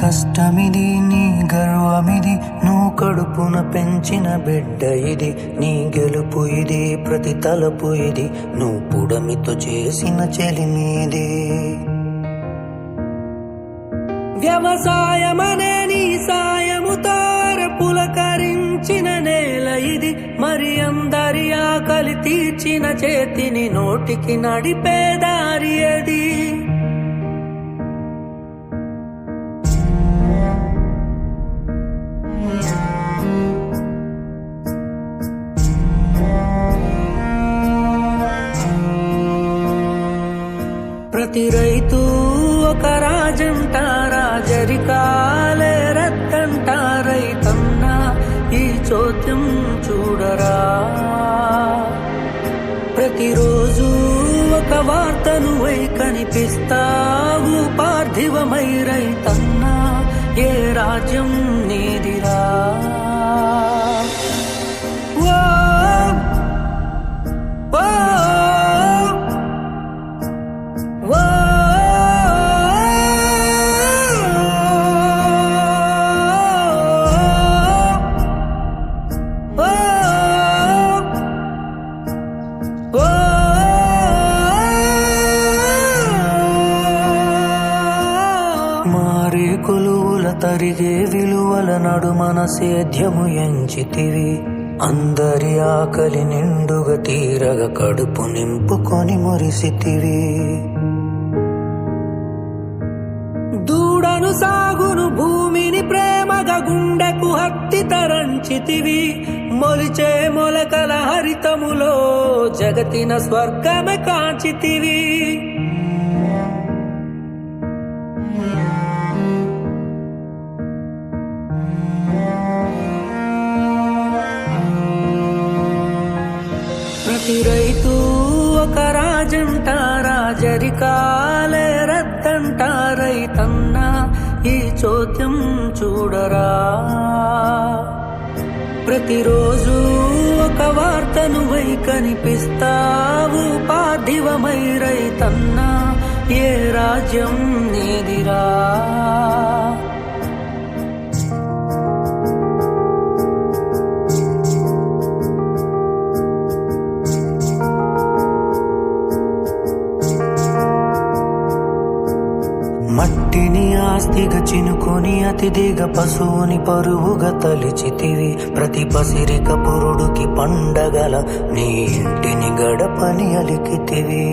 కష్టమిది నీ గర్వమిది నువ్వు కడుపున పెంచిన బిడ్డ ఇది నీ గెలుపు ఇది ప్రతి తలపు ఇది నువ్వు పుడమితో చేసిన చెలిమీది వ్యవసాయమనే నీ సాయముతో పులకరించిన నేల ఇది మరి అందరి ఆకలి తీర్చిన చేతిని నోటికి నడిపే దారి అది ప్రతి రైతు ఒక రాజంట రాజరికాలే రత్తంట రైతన్నా ఈ చోద్యం చూడరా ప్రతిరోజు ఒక వార్తను వై కనిపిస్తావు పార్థివమై రైతన్నా ఏ రాజ్యం నీదిరా మారే కొలువుల తరిగే విలువల నడుమన సేద్యము ఎంచితివి అందరి ఆకలి నిండుగా తీరగా కడుపు నింపుకొని మురిసితివి దూడను సాగును భూమిని ప్రేమగా గుండెకు హత్తి తరంచితివి మొలిచే మొలకల హరితములో జగతిన స్వర్గమే కాంచితివి ప్రతి రైతు ఒక రాజంట రాజరికాలే రత్తంట రైతన్నా ఈ చోద్యం చూడరా ప్రతిరోజు ఒక వార్తను వై కనిపిస్తావు పార్థివమై రైతన్నా ఏ రాజ్యం నీదిరా మట్టిని ఆస్తిగా చినుకొని అతిథిగా పశువుని పరువుగా తలిచితివి ప్రతి పసిరిక పురుడుకి పండగల నీ ఇంటిని గడపని అలికితివి